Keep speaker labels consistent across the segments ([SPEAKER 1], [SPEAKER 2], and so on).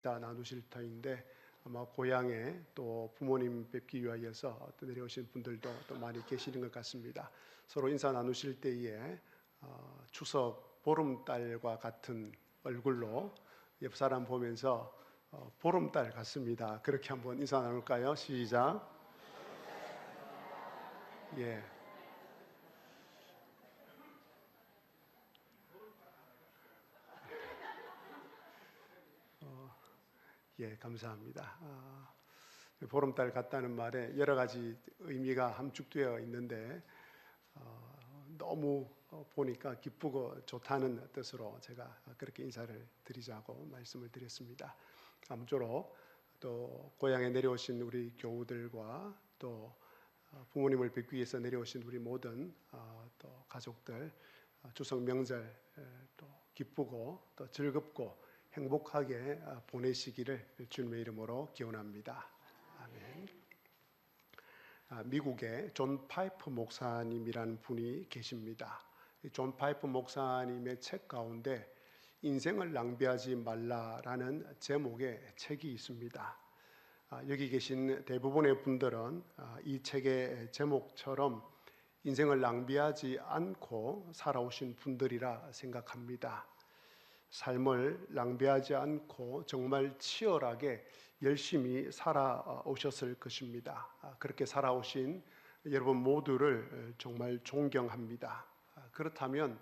[SPEAKER 1] 나누실 터인데 아마 고향에 또 부모님 뵙기 위하여서 또 내려오신 분들도 또 많이 계시는 것 같습니다. 서로 인사 나누실 때에 추석 보름달과 같은 얼굴로 옆 사람 보면서 보름달 같습니다. 그렇게 한번 인사 나눌까요? 시작. 예. 예, 감사합니다. 보름달 같다는 말에 여러 가지 의미가 함축되어 있는데 너무 보니까 기쁘고 좋다는 뜻으로 제가 그렇게 인사를 드리자고 말씀을 드렸습니다. 아무쪼록 또 고향에 내려오신 우리 교우들과 또 부모님을 뵙기 위해서 내려오신 우리 모든 또 가족들 추석 명절 또 기쁘고 또 즐겁고 행복하게 보내시기를 주님의 이름으로 기원합니다. 아멘. 미국에 존 파이프 목사님이라는 분이 계십니다. 존 파이프 목사님의 책 가운데 인생을 낭비하지 말라라는 제목의 책이 있습니다. 여기 계신 대부분의 분들은 이 책의 제목처럼 인생을 낭비하지 않고 살아오신 분들이라 생각합니다. 삶을 낭비하지 않고 정말 치열하게 열심히 살아오셨을 것입니다. 그렇게 살아오신 여러분 모두를 정말 존경합니다. 그렇다면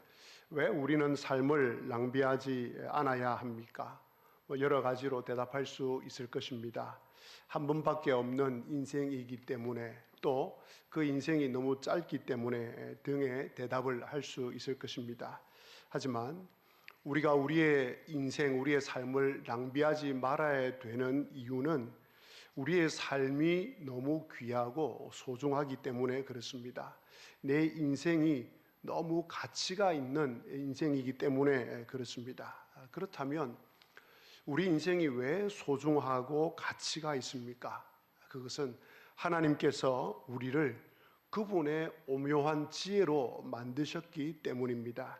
[SPEAKER 1] 왜 우리는 삶을 낭비하지 않아야 합니까? 여러 가지로 대답할 수 있을 것입니다. 한 번밖에 없는 인생이기 때문에 또 그 인생이 너무 짧기 때문에 등의 대답을 할 수 있을 것입니다. 하지만 우리가 우리의 인생, 우리의 삶을 낭비하지 말아야 되는 이유는 우리의 삶이 너무 귀하고 소중하기 때문에 그렇습니다. 내 인생이 너무 가치가 있는 인생이기 때문에 그렇습니다. 그렇다면 우리 인생이 왜 소중하고 가치가 있습니까? 그것은 하나님께서 우리를 그분의 오묘한 지혜로 만드셨기 때문입니다.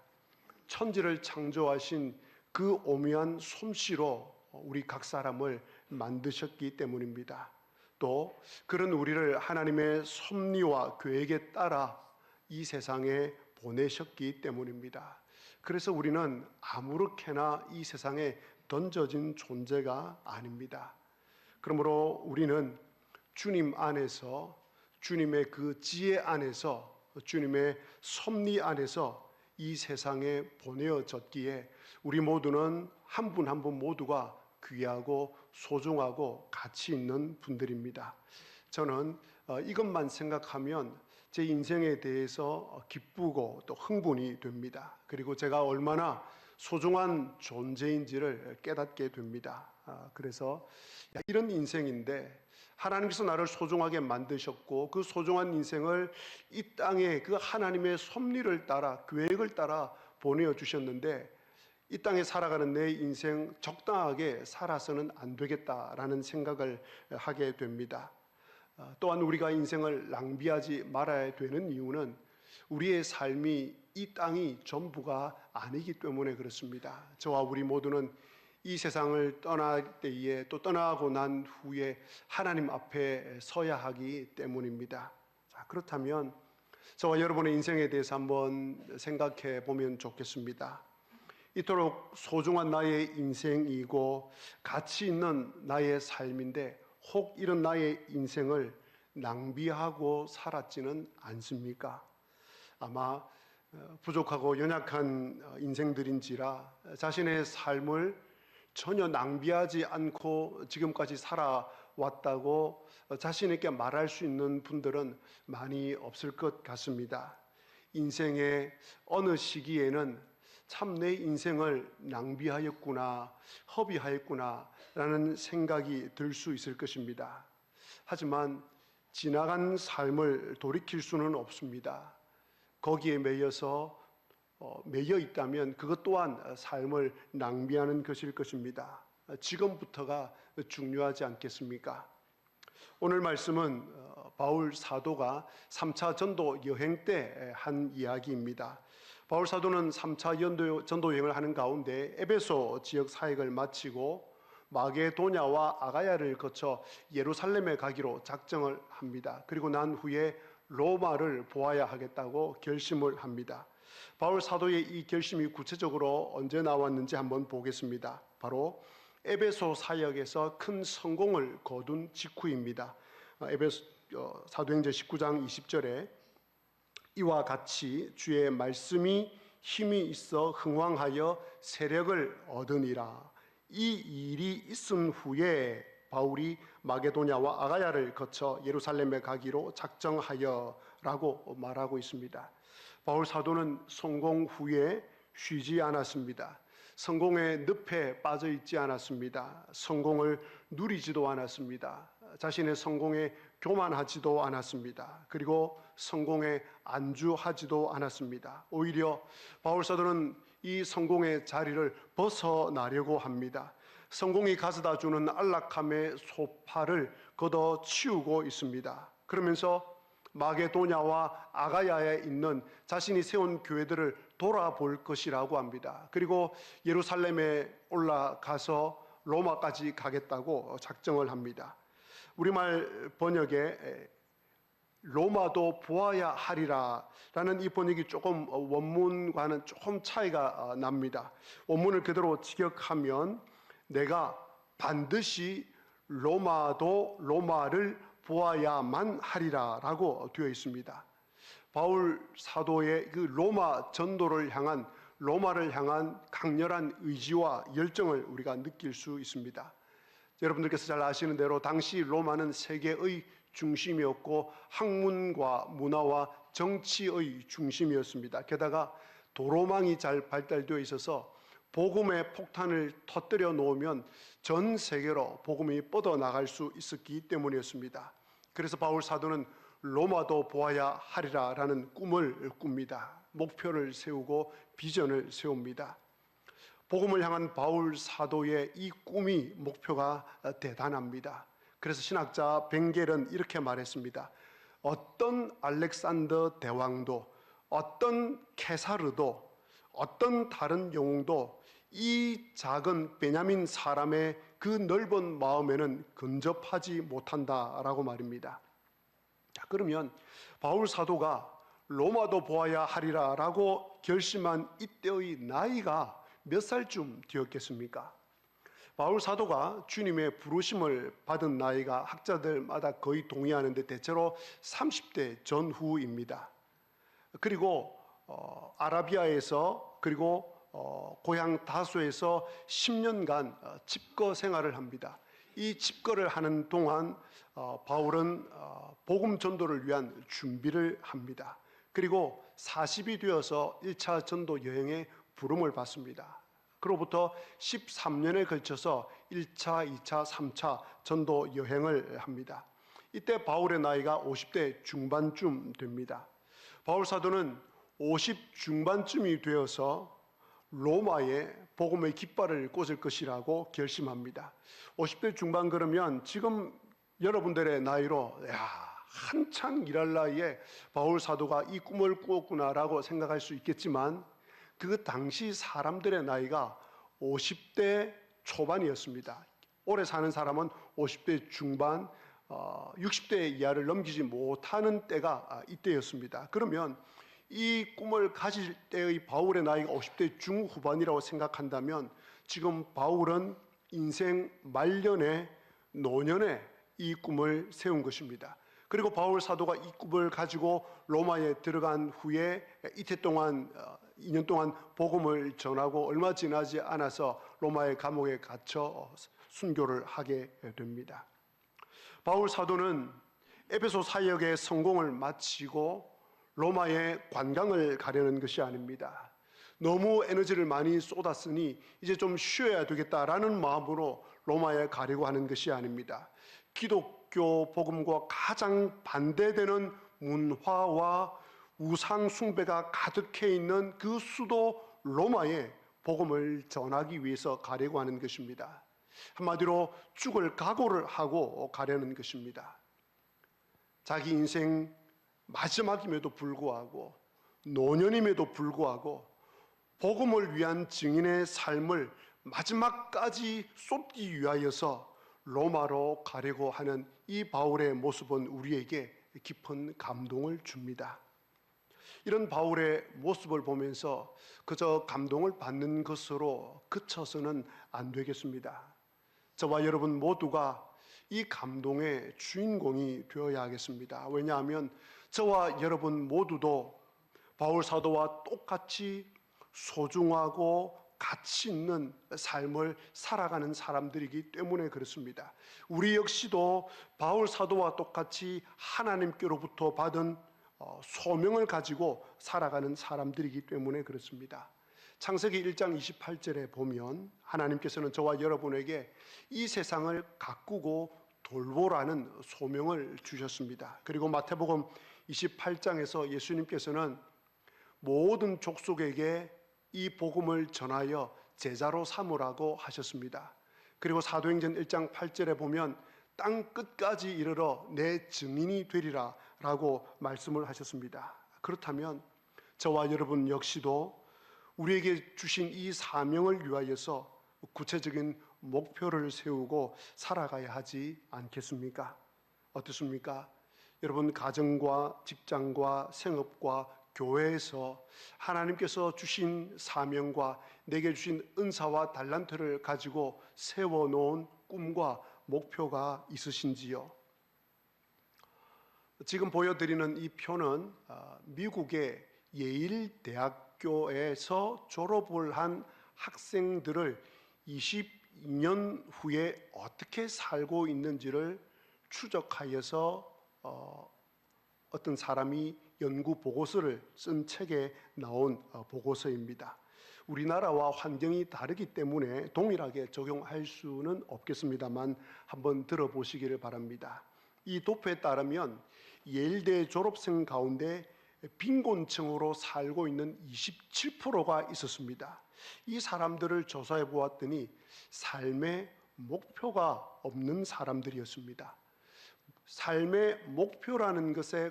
[SPEAKER 1] 천지를 창조하신 그 오묘한 솜씨로 우리 각 사람을 만드셨기 때문입니다. 또 그런 우리를 하나님의 섭리와 계획에 따라 이 세상에 보내셨기 때문입니다. 그래서 우리는 아무렇게나 이 세상에 던져진 존재가 아닙니다. 그러므로 우리는 주님 안에서, 주님의 그 지혜 안에서, 주님의 섭리 안에서 이 세상에 보내어졌기에 우리 모두는 한 분 한 분 모두가 귀하고 소중하고 가치 있는 분들입니다. 저는 이것만 생각하면 제 인생에 대해서 기쁘고 또 흥분이 됩니다. 그리고 제가 얼마나 소중한 존재인지를 깨닫게 됩니다. 그래서 이런 인생인데 하나님께서 나를 소중하게 만드셨고 그 소중한 인생을 이 땅에 그 하나님의 섭리를 따라 계획을 따라 보내어 주셨는데 이 땅에 살아가는 내 인생 적당하게 살아서는 안 되겠다라는 생각을 하게 됩니다. 또한 우리가 인생을 낭비하지 말아야 되는 이유는 우리의 삶이 이 땅이 전부가 아니기 때문에 그렇습니다. 저와 우리 모두는 이 세상을 떠날 때에 또 떠나고 난 후에 하나님 앞에 서야 하기 때문입니다. 자, 그렇다면 저와 여러분의 인생에 대해서 한번 생각해 보면 좋겠습니다. 이토록 소중한 나의 인생이고 가치 있는 나의 삶인데 혹 이런 나의 인생을 낭비하고 살았지는 않습니까? 아마 부족하고 연약한 인생들인지라 자신의 삶을 전혀 낭비하지 않고 지금까지 살아왔다고 자신에게 말할 수 있는 분들은 많이 없을 것 같습니다. 인생의 어느 시기에는 참 내 인생을 낭비하였구나, 허비하였구나 라는 생각이 들 수 있을 것입니다. 하지만 지나간 삶을 돌이킬 수는 없습니다. 거기에 매여 있다면 그것 또한 삶을 낭비하는 것일 것입니다. 지금부터가 중요하지 않겠습니까? 오늘 말씀은 바울 사도가 3차 전도 여행 때 한 이야기입니다. 바울 사도는 3차 전도 여행을 하는 가운데 에베소 지역 사역을 마치고 마게도냐와 아가야를 거쳐 예루살렘에 가기로 작정을 합니다. 그리고 난 후에 로마를 보아야 하겠다고 결심을 합니다. 바울 사도의 이 결심이 구체적으로 언제 나왔는지 한번 보겠습니다. 바로 에베소 사역에서 큰 성공을 거둔 직후입니다. 에베소 사도행전 19장 20절에 이와 같이 주의 말씀이 힘이 있어 흥왕하여 세력을 얻으니라. 이 일이 있은 후에 바울이 마게도냐와 아가야를 거쳐 예루살렘에 가기로 작정하여라고 말하고 있습니다. 바울 사도는 성공 후에 쉬지 않았습니다. 성공의 늪에 빠져 있지 않았습니다. 성공을 누리지도 않았습니다. 자신의 성공에 교만하지도 않았습니다. 그리고 성공에 안주하지도 않았습니다. 오히려 바울 사도는 이 성공의 자리를 벗어나려고 합니다. 성공이 가져다 주는 안락함의 소파를 걷어치우고 있습니다. 그러면서 마게도냐와 아가야에 있는 자신이 세운 교회들을 돌아볼 것이라고 합니다. 그리고 예루살렘에 올라가서 로마까지 가겠다고 작정을 합니다. 우리말 번역에 로마도 보아야 하리라 라는 이 번역이 조금 원문과는 조금 차이가 납니다. 원문을 그대로 직역하면 내가 반드시 로마를 보아야만 하리라 라고 되어 있습니다. 바울 사도의 그 로마 전도를 향한 로마를 향한 강렬한 의지와 열정을 우리가 느낄 수 있습니다. 여러분들께서 잘 아시는 대로 당시 로마는 세계의 중심이었고 학문과 문화와 정치의 중심이었습니다. 게다가 도로망이 잘 발달되어 있어서 복음의 폭탄을 터뜨려 놓으면 전 세계로 복음이 뻗어나갈 수 있었기 때문이었습니다. 그래서 바울 사도는 로마도 보아야 하리라 라는 꿈을 꿉니다. 목표를 세우고 비전을 세웁니다. 복음을 향한 바울 사도의 이 꿈이 목표가 대단합니다. 그래서 신학자 벵겔은 이렇게 말했습니다. 어떤 알렉산더 대왕도 어떤 케사르도 어떤 다른 영웅도 이 작은 베냐민 사람의 그 넓은 마음에는 근접하지 못한다라고 말입니다. 자, 그러면 바울 사도가 로마도 보아야 하리라라고 결심한 이때의 나이가 몇 살쯤 되었겠습니까? 바울 사도가 주님의 부르심을 받은 나이가 학자들마다 거의 동의하는데 대체로 30대 전후입니다. 그리고 아라비아에서 그리고 고향 다소에서 10년간 집거 생활을 합니다. 이 집거를 하는 동안 바울은 복음 전도를 위한 준비를 합니다. 그리고 40이 되어서 1차 전도 여행에 부름을 받습니다. 그로부터 13년에 걸쳐서 1차, 2차, 3차 전도 여행을 합니다. 이때 바울의 나이가 50대 중반쯤 됩니다. 바울 사도는 50 중반쯤이 되어서 로마에 복음의 깃발을 꽂을 것이라고 결심합니다. 50대 중반 그러면 지금 여러분들의 나이로 한창 일할 나이에 바울 사도가 이 꿈을 꾸었구나라고 생각할 수 있겠지만 그 당시 사람들의 나이가 50대 초반이었습니다. 오래 사는 사람은 50대 중반, 60대 이하를 넘기지 못하는 때가 이때였습니다. 그러면 이 꿈을 가질 때의 바울의 나이가 50대 중후반이라고 생각한다면 지금 바울은 인생 말년에 노년에 이 꿈을 세운 것입니다. 그리고 바울 사도가 이 꿈을 가지고 로마에 들어간 후에 이태 동안 2년 동안 복음을 전하고 얼마 지나지 않아서 로마의 감옥에 갇혀 순교를 하게 됩니다. 바울 사도는 에베소 사역의 성공을 마치고 로마에 관광을 가려는 것이 아닙니다. 너무 에너지를 많이 쏟았으니 이제 좀 쉬어야 되겠다라는 마음으로 로마에 가려고 하는 것이 아닙니다. 기독교 복음과 가장 반대되는 문화와 우상 숭배가 가득해 있는 그 수도 로마에 복음을 전하기 위해서 가려고 하는 것입니다. 한마디로 죽을 각오를 하고 가려는 것입니다. 자기 인생 마지막임에도 불구하고 노년임에도 불구하고 복음을 위한 증인의 삶을 마지막까지 쏟기 위하여서 로마로 가려고 하는 이 바울의 모습은 우리에게 깊은 감동을 줍니다. 이런 바울의 모습을 보면서 그저 감동을 받는 것으로 그쳐서는 안 되겠습니다. 저와 여러분 모두가 이 감동의 주인공이 되어야 하겠습니다. 왜냐하면 저와 여러분 모두도 바울 사도와 똑같이 소중하고 가치 있는 삶을 살아가는 사람들이기 때문에 그렇습니다. 우리 역시도 바울 사도와 똑같이 하나님께로부터 받은 소명을 가지고 살아가는 사람들이기 때문에 그렇습니다. 창세기 1장 28절에 보면 하나님께서는 저와 여러분에게 이 세상을 가꾸고 돌보라는 소명을 주셨습니다. 그리고 마태복음 28장에서 예수님께서는 모든 족속에게 이 복음을 전하여 제자로 삼으라고 하셨습니다. 그리고 사도행전 1장 8절에 보면 땅 끝까지 이르러 내 증인이 되리라 라고 말씀을 하셨습니다. 그렇다면 저와 여러분 역시도 우리에게 주신 이 사명을 위하여서 구체적인 목표를 세우고 살아가야 하지 않겠습니까? 어떻습니까? 여러분 가정과 직장과 생업과 교회에서 하나님께서 주신 사명과 내게 주신 은사와 달란트를 가지고 세워놓은 꿈과 목표가 있으신지요? 지금 보여드리는 이 표는 미국의 예일 대학교에서 졸업을 한 학생들을 22년 후에 어떻게 살고 있는지를 추적하여서 어떤 사람이 연구 보고서를 쓴 책에 나온 보고서입니다. 우리나라와 환경이 다르기 때문에 동일하게 적용할 수는 없겠습니다만 한번 들어보시기를 바랍니다. 이 도표에 따르면 예일대 졸업생 가운데 빈곤층으로 살고 있는 27%가 있었습니다. 이 사람들을 조사해 보았더니 삶의 목표가 없는 사람들이었습니다. 삶의 목표라는 것에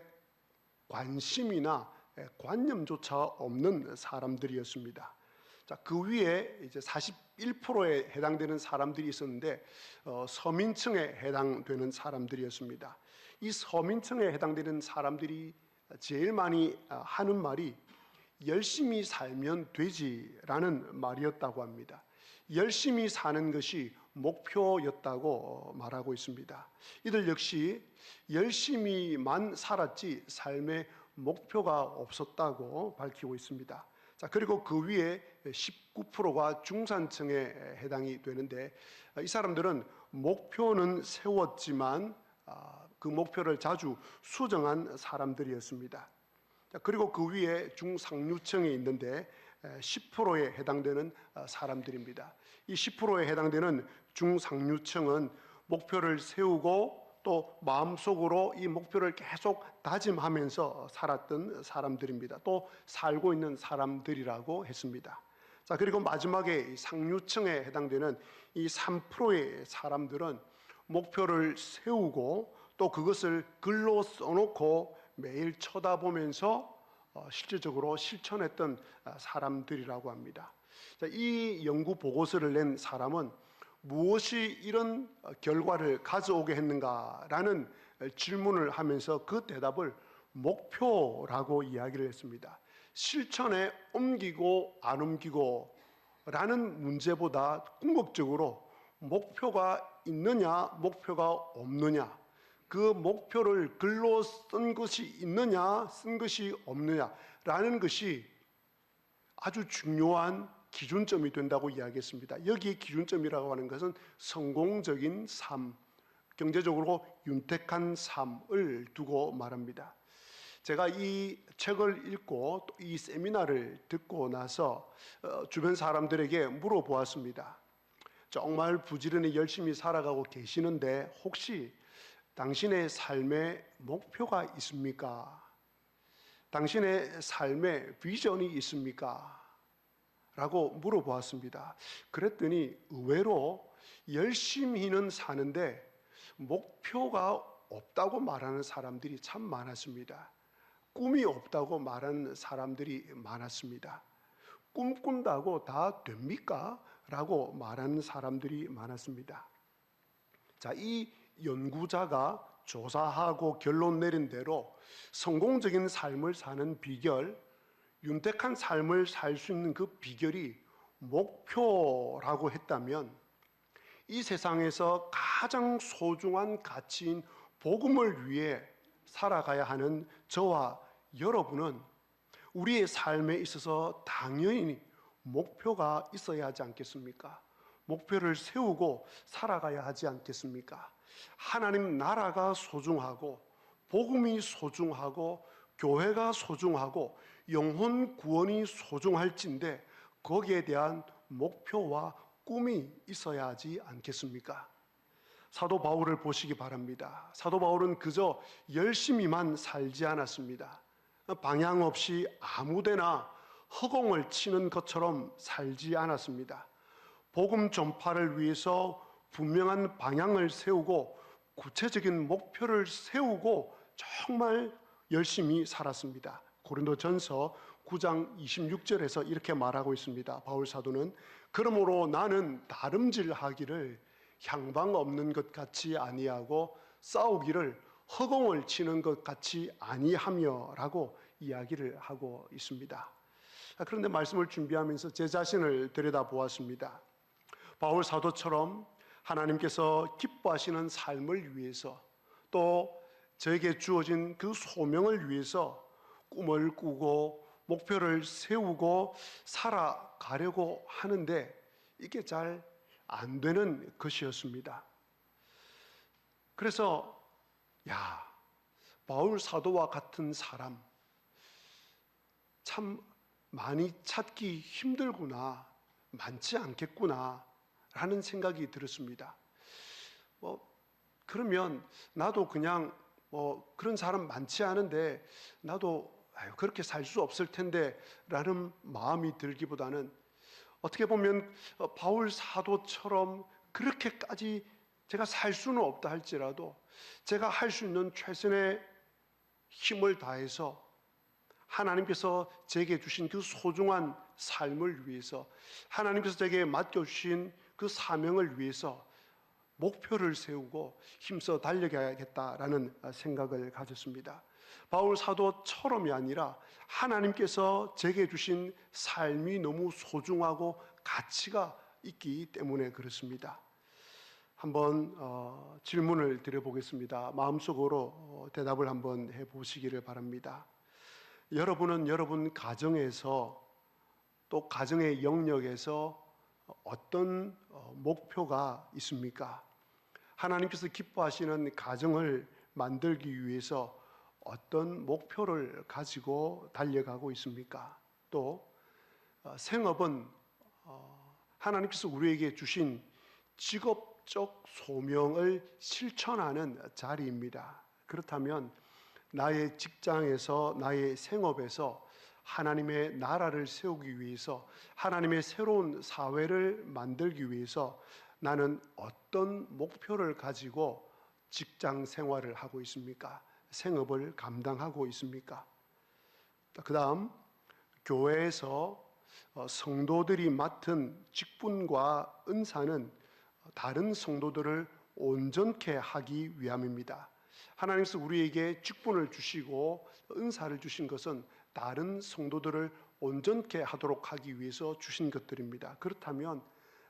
[SPEAKER 1] 관심이나 관념조차 없는 사람들이었습니다. 자, 그 위에 이제 41%에 해당되는 사람들이 있었는데 서민층에 해당되는 사람들이었습니다. 이 서민층에 해당되는 사람들이 제일 많이 하는 말이 열심히 살면 되지라는 말이었다고 합니다. 열심히 사는 것이 목표였다고 말하고 있습니다. 이들 역시 열심히만 살았지 삶의 목표가 없었다고 밝히고 있습니다. 자, 그리고 그 위에 19%가 중산층에 해당이 되는데 이 사람들은 목표는 세웠지만 그 목표를 자주 수정한 사람들이었습니다. 자, 그리고 그 위에 중상류층에 있는데 10%에 해당되는 사람들입니다. 이 10%에 해당되는 중상류층은 목표를 세우고 또 마음속으로 이 목표를 계속 다짐하면서 살았던 사람들입니다. 또 살고 있는 사람들이라고 했습니다. 자, 그리고 마지막에 상류층에 해당되는 이 3%의 사람들은 목표를 세우고 또 그것을 글로 써놓고 매일 쳐다보면서 실질적으로 실천했던 사람들이라고 합니다. 자, 이 연구 보고서를 낸 사람은 무엇이 이런 결과를 가져오게 했는가라는 질문을 하면서 그 대답을 목표라고 이야기를 했습니다. 실천에 옮기고 안 옮기고 라는 문제보다 궁극적으로 목표가 있느냐 목표가 없느냐, 그 목표를 글로 쓴 것이 있느냐 쓴 것이 없느냐라는 것이 아주 중요한 기준점이 된다고 이야기했습니다. 여기에 기준점이라고 하는 것은 성공적인 삶, 경제적으로 윤택한 삶을 두고 말합니다. 제가 이 책을 읽고 또 이 세미나를 듣고 나서 주변 사람들에게 물어보았습니다. 정말 부지런히 열심히 살아가고 계시는데 혹시 당신의 삶의 목표가 있습니까? 당신의 삶의 비전이 있습니까? 라고 물어보았습니다. 그랬더니 의외로 열심히는 사는데 목표가 없다고 말하는 사람들이 참 많았습니다. 꿈이 없다고 말하는 사람들이 많았습니다. 꿈꾼다고 다 됩니까? 라고 말하는 사람들이 많았습니다. 자, 이 연구자가 조사하고 결론 내린 대로 성공적인 삶을 사는 비결, 윤택한 삶을 살 수 있는 그 비결이 목표라고 했다면, 이 세상에서 가장 소중한 가치인 복음을 위해 살아가야 하는 저와 여러분은 우리의 삶에 있어서 당연히 목표가 있어야 하지 않겠습니까? 목표를 세우고 살아가야 하지 않겠습니까? 하나님 나라가 소중하고, 복음이 소중하고, 교회가 소중하고, 영혼 구원이 소중할진데 거기에 대한 목표와 꿈이 있어야 하지 않겠습니까? 사도 바울을 보시기 바랍니다. 사도 바울은 그저 열심히만 살지 않았습니다. 방향 없이 아무데나 허공을 치는 것처럼 살지 않았습니다. 복음 전파를 위해서 분명한 방향을 세우고 구체적인 목표를 세우고 정말 열심히 살았습니다. 고린도전서 9장 26절에서 이렇게 말하고 있습니다. 바울 사도는 그러므로 나는 다름질하기를 향방 없는 것 같이 아니하고 싸우기를 허공을 치는 것 같이 아니하며라고 이야기를 하고 있습니다. 그런데 말씀을 준비하면서 제 자신을 들여다보았습니다. 바울 사도처럼 하나님께서 기뻐하시는 삶을 위해서, 또 저에게 주어진 그 소명을 위해서 꿈을 꾸고 목표를 세우고 살아가려고 하는데 이게 잘 안 되는 것이었습니다. 그래서 바울 사도와 같은 사람 참 많이 찾기 힘들구나, 많지 않겠구나 라는 생각이 들었습니다. 그러면 나도 그냥 그런 사람 많지 않은데 나도 그렇게 살 수 없을 텐데 라는 마음이 들기보다는, 어떻게 보면 바울 사도처럼 그렇게까지 제가 살 수는 없다 할지라도 제가 할 수 있는 최선의 힘을 다해서 하나님께서 제게 주신 그 소중한 삶을 위해서, 하나님께서 제게 맡겨주신 그 사명을 위해서 목표를 세우고 힘써 달려가야겠다라는 생각을 가졌습니다. 바울 사도처럼이 아니라 하나님께서 제게 주신 삶이 너무 소중하고 가치가 있기 때문에 그렇습니다. 한번 질문을 드려보겠습니다. 마음속으로 대답을 한번 해보시기를 바랍니다. 여러분은 여러분 가정에서, 또 가정의 영역에서 어떤 목표가 있습니까? 하나님께서 기뻐하시는 가정을 만들기 위해서 어떤 목표를 가지고 달려가고 있습니까? 또 생업은 하나님께서 우리에게 주신 직업적 소명을 실천하는 자리입니다. 그렇다면 나의 직장에서, 나의 생업에서 하나님의 나라를 세우기 위해서, 하나님의 새로운 사회를 만들기 위해서 나는 어떤 목표를 가지고 직장 생활을 하고 있습니까? 생업을 감당하고 있습니까? 그 다음, 교회에서 성도들이 맡은 직분과 은사는 다른 성도들을 온전케 하기 위함입니다. 하나님께서 우리에게 직분을 주시고 은사를 주신 것은 다른 성도들을 온전케 하도록 하기 위해서 주신 것들입니다. 그렇다면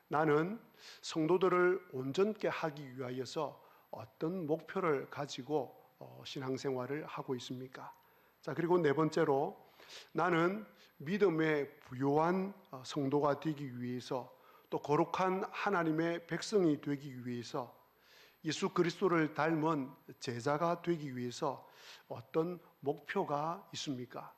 [SPEAKER 1] 나는 성도들을 온전케 하기 위하여서 어떤 목표를 가지고 신앙생활을 하고 있습니까? 자, 그리고 네 번째로, 나는 믿음의 부요한 성도가 되기 위해서, 또 거룩한 하나님의 백성이 되기 위해서, 예수 그리스도를 닮은 제자가 되기 위해서 어떤 목표가 있습니까?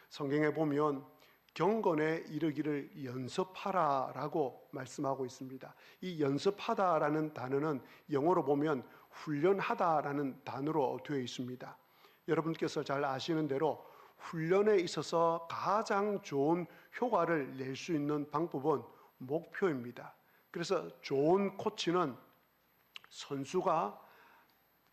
[SPEAKER 1] 성경에 보면 경건에 이르기를 연습하라라고 말씀하고 있습니다. 이 연습하다라는 단어는 영어로 보면 훈련하다라는 단어로 되어 있습니다. 여러분께서 잘 아시는 대로 훈련에 있어서 가장 좋은 효과를 낼 수 있는 방법은 목표입니다. 그래서 좋은 코치는 선수가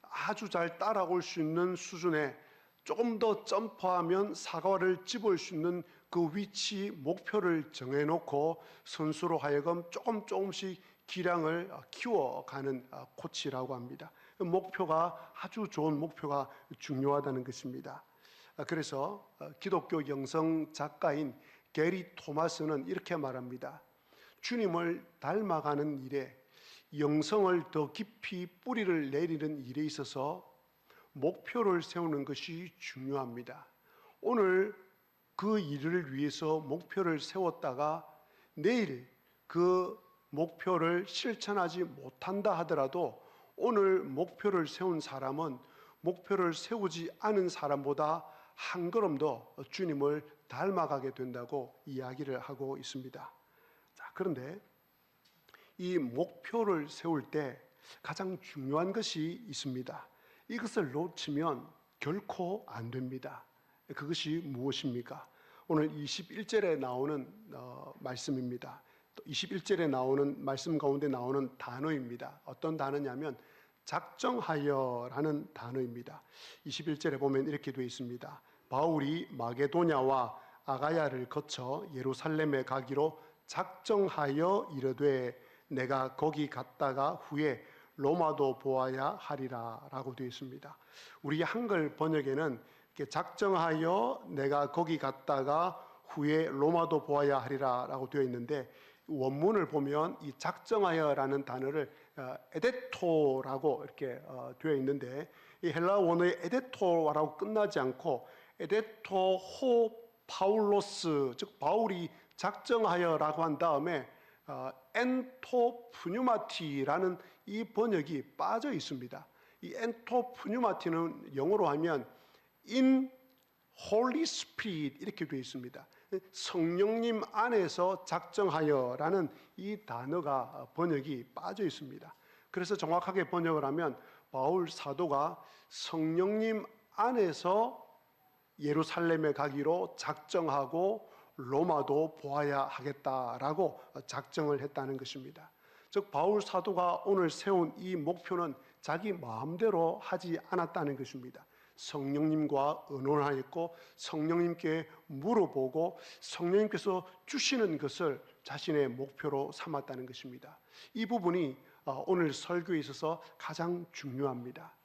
[SPEAKER 1] 아주 잘 따라올 수 있는 수준에 조금 더 점프하면 사과를 집을 수 있는 그 위치, 목표를 정해놓고 선수로 하여금 조금씩 기량을 키워가는 코치라고 합니다. 목표가 아주 좋은 목표가 중요하다는 것입니다. 그래서 기독교 영성 작가인 게리 토마스는 이렇게 말합니다. 주님을 닮아가는 일에, 영성을 더 깊이 뿌리를 내리는 일에 있어서 목표를 세우는 것이 중요합니다. 오늘 그 일을 위해서 목표를 세웠다가 내일 그 목표를 실천하지 못한다 하더라도 오늘 목표를 세운 사람은 목표를 세우지 않은 사람보다 한 걸음 더 주님을 닮아가게 된다고 이야기를 하고 있습니다. 자, 그런데 이 목표를 세울 때 가장 중요한 것이 있습니다. 이것을 놓치면 결코 안 됩니다. 그것이 무엇입니까? 오늘 21절에 나오는 말씀입니다. 21절에 나오는 말씀 가운데 나오는 단어입니다. 어떤 단어냐면 작정하여라는 단어입니다. 21절에 보면 이렇게 되어 있습니다. 바울이 마게도냐와 아가야를 거쳐 예루살렘에 가기로 작정하여 이르되 내가 거기 갔다가 후에 로마도 보아야 하리라 라고 되어 있습니다. 우리 한글 번역에는 이렇게 작정하여 내가 거기 갔다가 후에 로마도 보아야 하리라 라고 되어 있는데, 원문을 보면 이 작정하여라는 단어를 에데토라고 이렇게 되어 있는데, 이 헬라 원어의 에데토라고 끝나지 않고 에데토 호 파울로스, 즉 바울이 작정하여라고 한 다음에 엔토 푸뉴마티라는 이 번역이 빠져 있습니다. 이 엔토 푸뉴마티는 영어로 하면 in Holy Spirit 이렇게 되어 있습니다. 성령님 안에서 작정하여라는 이 단어가 번역이 빠져 있습니다. 그래서 정확하게 번역을 하면 바울 사도가 성령님 안에서 예루살렘에 가기로 작정하고 로마도 보아야 하겠다라고 작정을 했다는 것입니다. 즉 바울 사도가 오늘 세운 이 목표는 자기 마음대로 하지 않았다는 것입니다. 성령님과 의논하였고 성령님께 물어보고 성령님께서 주시는 것을 자신의 목표로 삼았다는 것입니다. 이 부분이 오늘 설교에 있어서 가장 중요합니다.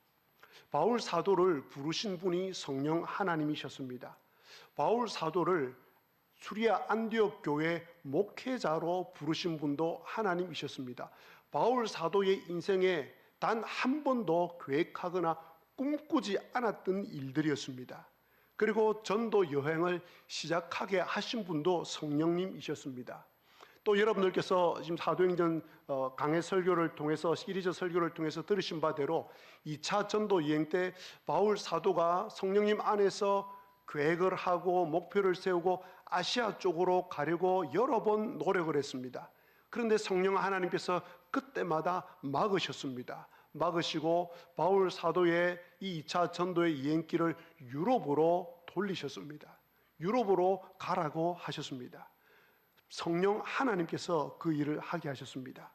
[SPEAKER 1] 바울 사도를 부르신 분이 성령 하나님이셨습니다. 바울 사도를 수리아 안디옥 교회 목회자로 부르신 분도 하나님이셨습니다. 바울 사도의 인생에 단 한 번도 계획하거나 꿈꾸지 않았던 일들이었습니다. 그리고 전도 여행을 시작하게 하신 분도 성령님이셨습니다. 또 여러분들께서 지금 사도행전 강해 설교를 통해서, 시리즈 설교를 통해서 들으신 바대로 2차 전도 여행 때 바울 사도가 성령님 안에서 계획을 하고 목표를 세우고 아시아 쪽으로 가려고 여러 번 노력을 했습니다. 그런데 성령 하나님께서 그때마다 막으셨습니다. 막으시고 바울 사도의 이 2차 전도의 여행길을 유럽으로 돌리셨습니다. 유럽으로 가라고 하셨습니다. 성령 하나님께서 그 일을 하게 하셨습니다.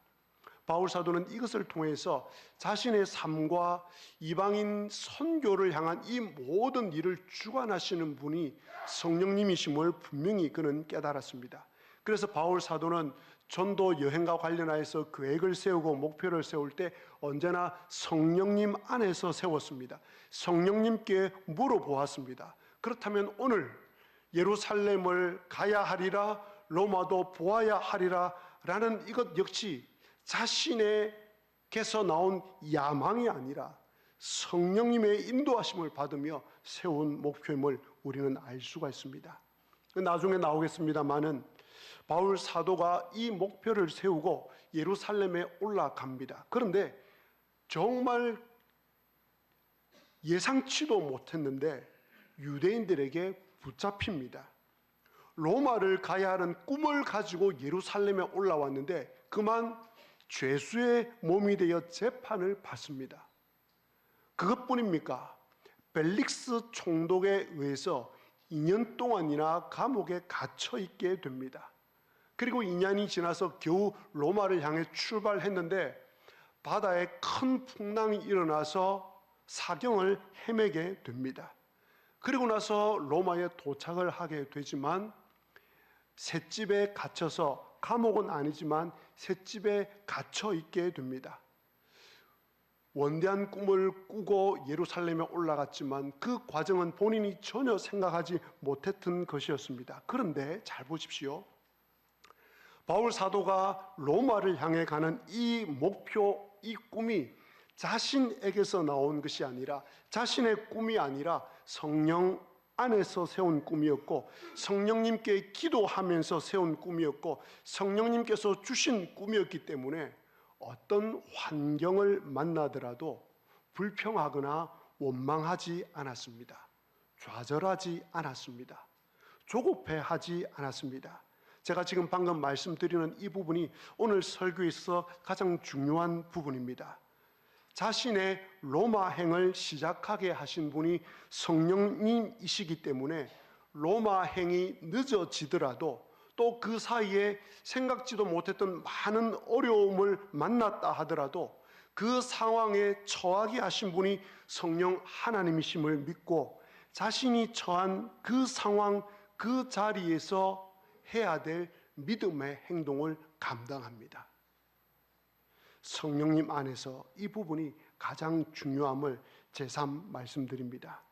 [SPEAKER 1] 바울 사도는 이것을 통해서 자신의 삶과 이방인 선교를 향한 이 모든 일을 주관하시는 분이 성령님이심을 분명히 그는 깨달았습니다. 그래서 바울 사도는 전도 여행과 관련하여서 계획을 세우고 목표를 세울 때 언제나 성령님 안에서 세웠습니다. 성령님께 물어보았습니다. 그렇다면 오늘 예루살렘을 가야 하리라, 로마도 보아야 하리라 라는 이것 역시 자신에게서 나온 야망이 아니라 성령님의 인도하심을 받으며 세운 목표임을 우리는 알 수가 있습니다. 나중에 나오겠습니다마는 바울 사도가 이 목표를 세우고 예루살렘에 올라갑니다. 그런데 정말 예상치도 못했는데 유대인들에게 붙잡힙니다. 로마를 가야 하는 꿈을 가지고 예루살렘에 올라왔는데 그만 죄수의 몸이 되어 재판을 받습니다. 그것뿐입니까? 벨릭스 총독에 의해서 2년 동안이나 감옥에 갇혀 있게 됩니다. 그리고 2년이 지나서 겨우 로마를 향해 출발했는데 바다에 큰 풍랑이 일어나서 사경을 헤매게 됩니다. 그리고 나서 로마에 도착을 하게 되지만 셋집에 갇혀서, 감옥은 아니지만 셋집에 갇혀 있게 됩니다. 원대한 꿈을 꾸고 예루살렘에 올라갔지만 그 과정은 본인이 전혀 생각하지 못했던 것이었습니다. 그런데 잘 보십시오. 바울 사도가 로마를 향해 가는 이 목표, 이 꿈이 자신에게서 나온 것이 아니라, 자신의 꿈이 아니라 성령 안에서 세운 꿈이었고, 성령님께 기도하면서 세운 꿈이었고, 성령님께서 주신 꿈이었기 때문에 어떤 환경을 만나더라도 불평하거나 원망하지 않았습니다. 좌절하지 않았습니다. 조급해하지 않았습니다. 제가 지금 방금 말씀드리는 이 부분이 오늘 설교에서 가장 중요한 부분입니다. 자신의 로마행을 시작하게 하신 분이 성령님이시기 때문에 로마행이 늦어지더라도, 또 그 사이에 생각지도 못했던 많은 어려움을 만났다 하더라도 그 상황에 처하게 하신 분이 성령 하나님이심을 믿고 자신이 처한 그 상황, 그 자리에서 해야 될 믿음의 행동을 감당합니다. 성령님 안에서 이 부분이 가장 중요함을 제삼 말씀드립니다.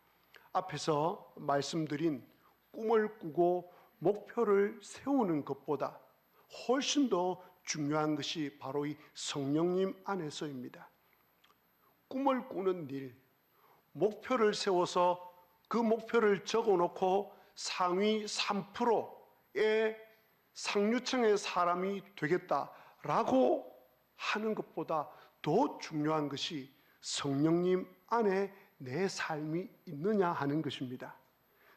[SPEAKER 1] 앞에서 말씀드린 꿈을 꾸고 목표를 세우는 것보다 훨씬 더 중요한 것이 바로 이 성령님 안에서입니다. 꿈을 꾸는 일, 목표를 세워서 그 목표를 적어놓고 상위 3%의 상류층의 사람이 되겠다라고 하는 것보다 더 중요한 것이 성령님 안에 내 삶이 있느냐 하는 것입니다.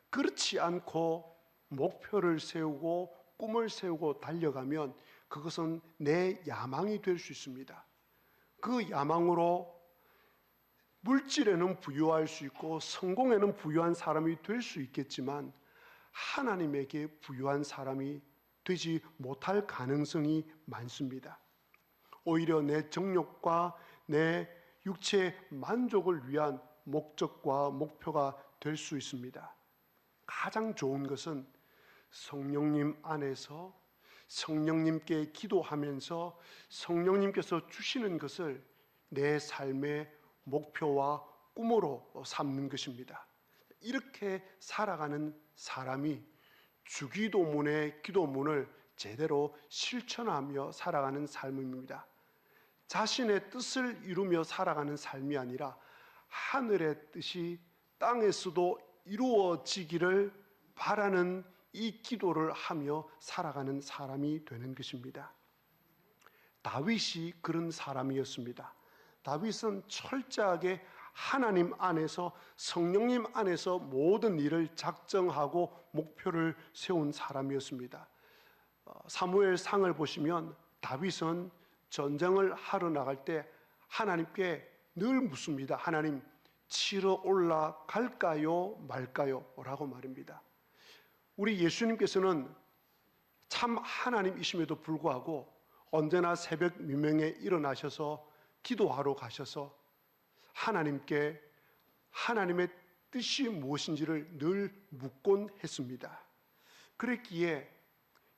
[SPEAKER 1] 그렇지 않고 목표를 세우고 꿈을 세우고 달려가면 그것은 내 야망이 될 수 있습니다. 그 야망으로 물질에는 부유할 수 있고 성공에는 부유한 사람이 될 수 있겠지만 하나님에게 부유한 사람이 되지 못할 가능성이 많습니다. 오히려 내 정욕과 내 육체의 만족을 위한 목적과 목표가 될 수 있습니다. 가장 좋은 것은 성령님 안에서 성령님께 기도하면서 성령님께서 주시는 것을 내 삶의 목표와 꿈으로 삼는 것입니다. 이렇게 살아가는 사람이 주기도문의 기도문을 제대로 실천하며 살아가는 삶입니다. 자신의 뜻을 이루며 살아가는 삶이 아니라 하늘의 뜻이 땅에서도 이루어지기를 바라는 이 기도를 하며 살아가는 사람이 되는 것입니다. 다윗이 그런 사람이었습니다. 다윗은 철저하게 하나님 안에서, 성령님 안에서 모든 일을 작정하고 목표를 세운 사람이었습니다. 사무엘상을 보시면 다윗은 전쟁을 하러 나갈 때 하나님께 늘 묻습니다. 하나님, 치러 올라갈까요 말까요? 라고 말입니다. 우리 예수님께서는 참 하나님이심에도 불구하고 언제나 새벽 미명에 일어나셔서 기도하러 가셔서 하나님께 하나님의 뜻이 무엇인지를 늘 묻곤 했습니다. 그랬기에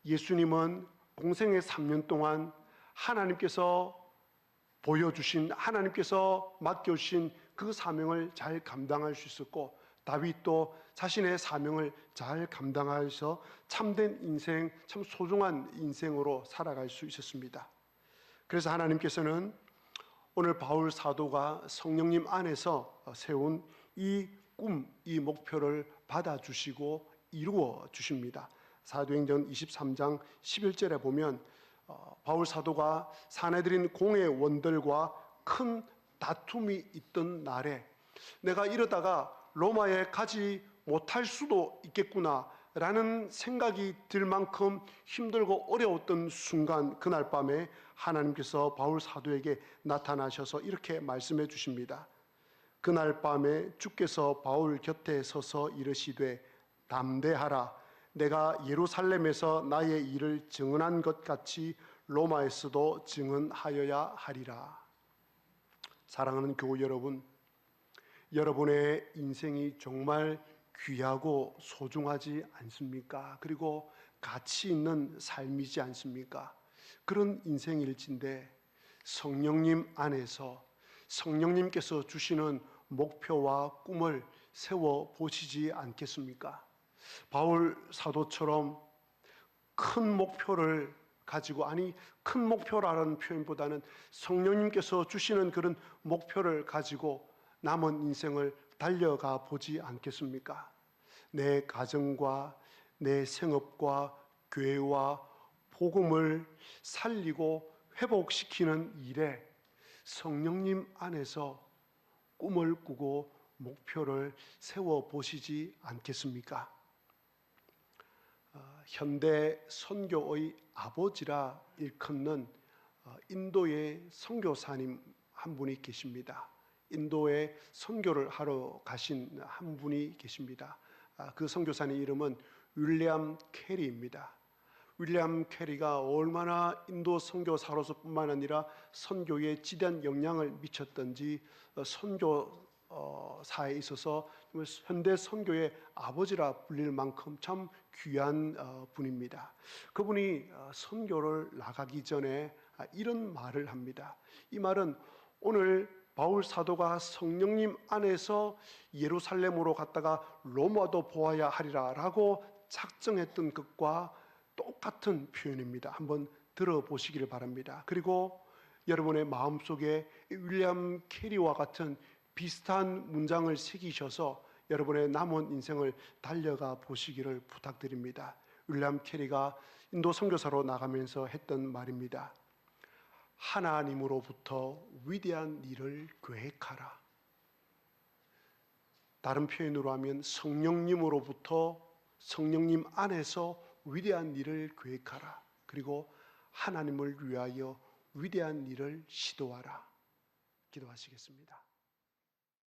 [SPEAKER 1] 예수님은 공생의 3년 동안 하나님께서 보여주신, 하나님께서 맡겨주신 그 사명을 잘 감당할 수 있었고, 다윗도 자신의 사명을 잘 감당하셔서 참된 인생, 참 소중한 인생으로 살아갈 수 있었습니다. 그래서 하나님께서는 오늘 바울 사도가 성령님 안에서 세운 이 꿈, 이 목표를 받아주시고 이루어 주십니다. 사도행전 23장 11절에 보면 바울 사도가 사내들인 공회 원들과 큰 다툼이 있던 날에 내가 이러다가 로마에 가지 못할 수도 있겠구나 라는 생각이 들 만큼 힘들고 어려웠던 순간, 그날 밤에 하나님께서 바울 사도에게 나타나셔서 이렇게 말씀해 주십니다. 그날 밤에 주께서 바울 곁에 서서 이르시되 담대하라. 내가 예루살렘에서 나의 일을 증언한 것 같이 로마에서도 증언하여야 하리라. 사랑하는 교우 여러분, 여러분의 인생이 정말 귀하고 소중하지 않습니까? 그리고 가치 있는 삶이지 않습니까? 그런 인생일진데 성령님 안에서 성령님께서 주시는 목표와 꿈을 세워 보시지 않겠습니까? 바울 사도처럼 큰 목표를 가지고, 아니 큰 목표라는 표현보다는 성령님께서 주시는 그런 목표를 가지고 남은 인생을 달려가 보지 않겠습니까? 내 가정과 내 생업과 교회와 복음을 살리고 회복시키는 일에 성령님 안에서 꿈을 꾸고 목표를 세워 보시지 않겠습니까? 현대 선교의 아버지라 일컫는 인도의 선교사님 한 분이 계십니다. 인도에 선교를 하러 가신 한 분이 계십니다. 그 선교사님 이름은 윌리엄 캐리입니다. 윌리엄 캐리가 얼마나 인도 선교사로서뿐만 아니라 선교에 지대한 영향을 미쳤던지 선교사에 있어서 현대 선교의 아버지라 불릴 만큼 참 귀한 분입니다. 그분이 선교를 나가기 전에 이런 말을 합니다. 이 말은 오늘 바울 사도가 성령님 안에서 예루살렘으로 갔다가 로마도 보아야 하리라 라고 작정했던 것과 똑같은 표현입니다. 한번 들어보시기를 바랍니다. 그리고 여러분의 마음속에 윌리엄 캐리와 같은 비슷한 문장을 새기셔서 여러분의 남은 인생을 달려가 보시기를 부탁드립니다. 윌리엄 캐리가 인도 선교사로 나가면서 했던 말입니다. 하나님으로부터 위대한 일을 계획하라. 다른 표현으로 하면 성령님으로부터, 성령님 안에서 위대한 일을 계획하라. 그리고 하나님을 위하여 위대한 일을 시도하라. 기도하시겠습니다.